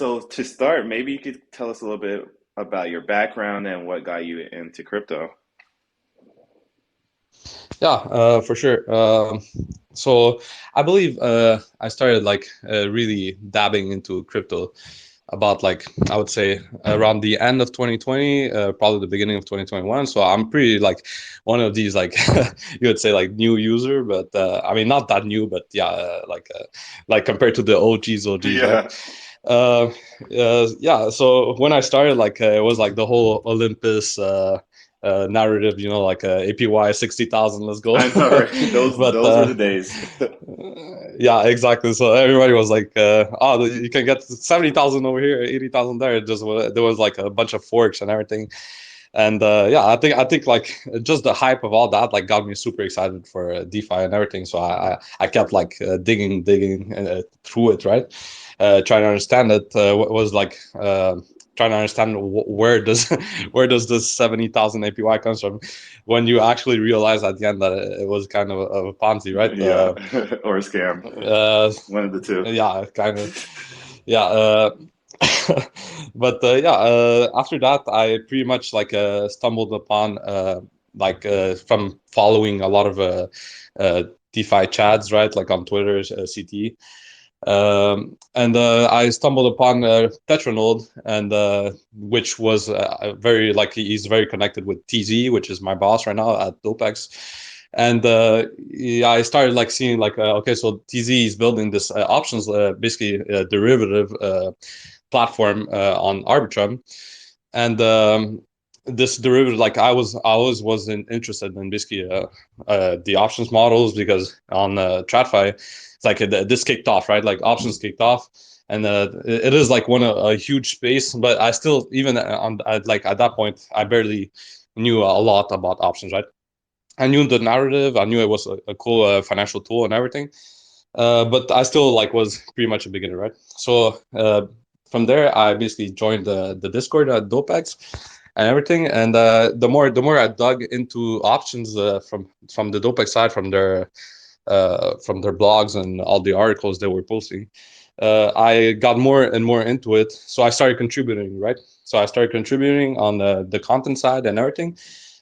So to start, maybe you could tell us a little bit about your background and what got you into crypto. Yeah, for sure. So I believe I started like really dabbing into crypto about like I would say around the end of 2020, probably the beginning of 2021. So I'm pretty like one of these like you would say like new user, but I mean not that new, but yeah, like compared to the OGs, right? Yeah. Uh, yeah. So when I started, like it was like the whole Olympus. Narrative, like APY 60,000, let's go. I know, right? Those But those were the days. yeah, exactly. So everybody was like, "Oh, you can get 70,000 over here, 80,000 there." There was like a bunch of forks and everything, and yeah, I think like just the hype of all that like got me super excited for DeFi and everything. So I kept like digging through it, right? Trying to understand it. Was like trying to understand where does where does this 70,000 APY comes from, when you actually realize at the end that it was kind of a Ponzi, right? Yeah. Or a scam. Uh, One of the two. yeah, kind of. Yeah. But yeah, after that, I pretty much like stumbled upon like from following a lot of uh, DeFi chads, right? Like on Twitter, CT. And I stumbled upon Tetranode, and which was very like he's very connected with TZ, which is my boss right now at Dopex. And yeah, I started like seeing like okay, so TZ is building this options, basically derivative platform on Arbitrum, and this derivative, like I always wasn't interested in basically the options models, because on TradFi, it's like this kicked off, right? Like options kicked off, and it is like a huge space. But I still, even like at that point, I barely knew a lot about options, right? I knew the narrative, I knew it was a cool financial tool and everything, but I still like was pretty much a beginner, right? So from there, I basically joined the Discord at Dopex and everything. And the more I dug into options from the Dopex side, from their blogs and all the articles they were posting, I got more and more into it. So I started contributing, right? So I started contributing on the content side and everything,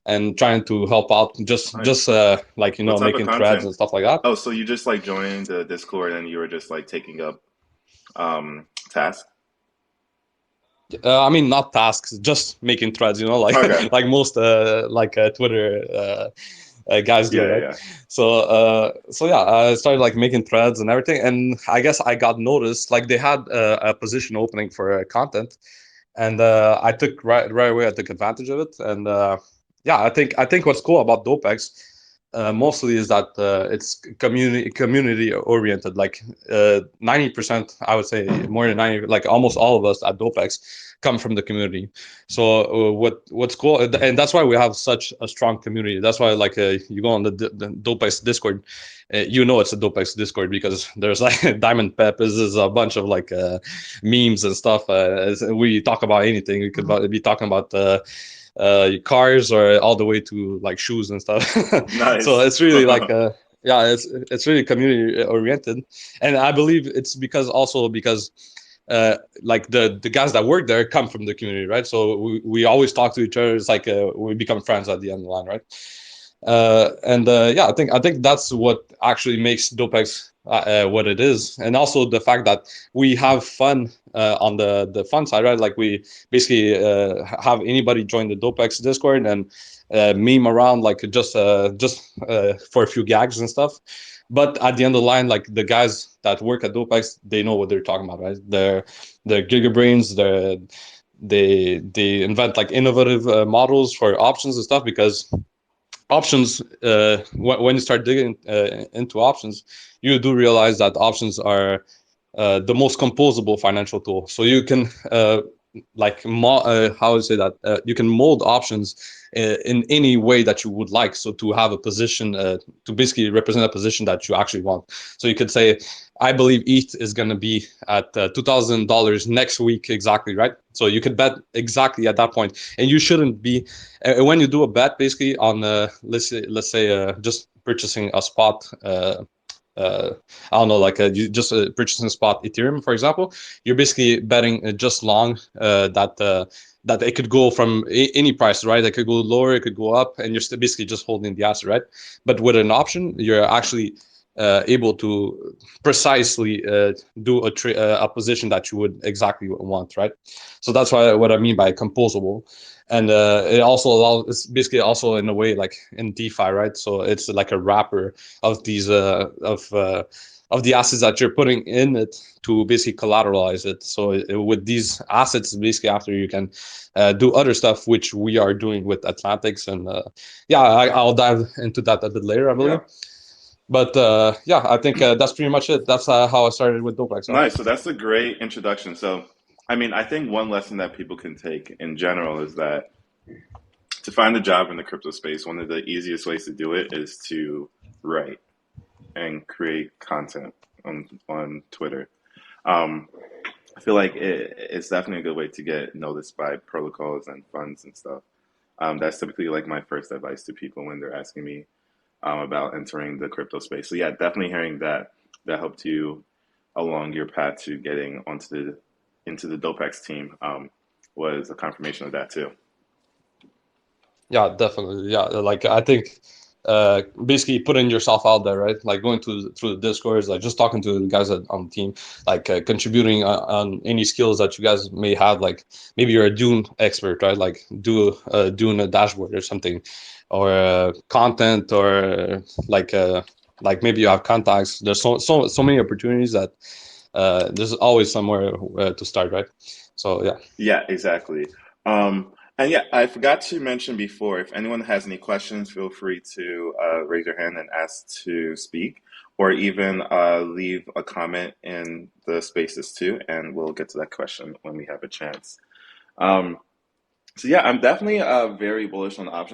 and trying to help out, just Nice. like What type of making threads content? and stuff like that. Oh, so you just like joined the Discord and you were just like taking up tasks? I mean, not tasks, just making threads. Like Okay. like most Twitter guys do, Yeah, right? yeah. So yeah, I started like making threads and everything, and I guess I got noticed. Like they had a position opening for content, and I took right away. I took advantage of it, and yeah, I think what's cool about Dopex. Mostly is that it's community oriented. Like 90%, I would say more than 90, like almost all of us at Dopex come from the community. So what's cool, and that's why we have such a strong community. That's why like you go on the Dopex Discord, it's a Dopex Discord, because there's like Diamond Pep is a bunch of like memes and stuff. We talk about anything. We could be talking about cars, or all the way to like shoes and stuff. So Nice. it's really like yeah, it's really community oriented, and I believe it's because like the guys that work there come from the community, right? So we always talk to each other. It's like we become friends at the end of the line, right? And yeah, I think that's what actually makes Dopex what it is, and also the fact that we have fun on the fun side, right? Like we basically have anybody join the Dopex Discord and meme around, like just for a few gags and stuff. But at the end of the line, like the guys that work at Dopex, they know what they're talking about, right? They're gigabrains. They invent like innovative models for options and stuff, because options, when you start digging into options, you do realize that options are the most composable financial tool. So you can how to say that, you can mold options in any way that you would like, so to have a position, to basically represent a position that you actually want. So you could say, I believe ETH is going to be at $2,000 next week exactly, right? So you could bet exactly at that point, and you shouldn't be when you do a bet basically on let's say just purchasing a spot I don't know, like you just purchasing spot Ethereum, for example, you're basically betting just long that it could go from any price, right? It could go lower, it could go up, and you're still basically just holding the asset, right? But with an option, you're actually able to precisely do a position that you would exactly want, right? So that's what I mean by composable. And it also allows, it's basically also in a way like in DeFi, right? So it's like a wrapper of these of the assets that you're putting in it to basically collateralize it. So with these assets, basically after you can do other stuff, which we are doing with Atlantics, and yeah, I'll dive into that a bit later, I believe. Yeah. But yeah, I think that's pretty much it. That's how I started with Dopex. So. Nice. So that's a great introduction. So, I mean, I think one lesson that people can take in general is that to find a job in the crypto space, one of the easiest ways to do it is to write and create content on Twitter. Um, I feel like it's definitely a good way to get noticed by protocols and funds and stuff. That's typically like my first advice to people when they're asking me about entering the crypto space. So yeah, definitely hearing that helped you along your path to getting onto the into the Dopex team was a confirmation of that too. Yeah, definitely. Yeah, like I think basically putting yourself out there, right? Like going through the Discords, like just talking to the guys on the team, like contributing on any skills that you guys may have. Like maybe you're a Dune expert, right? Like do Dune a dashboard or something, or content, or like maybe you have contacts. There's so many opportunities that there's always somewhere to start, right? So yeah. Yeah, exactly. And yeah, I forgot to mention before, if anyone has any questions, feel free to raise your hand and ask to speak, or even leave a comment in the spaces too, and we'll get to that question when we have a chance. Um, so yeah, I'm definitely very bullish on the option.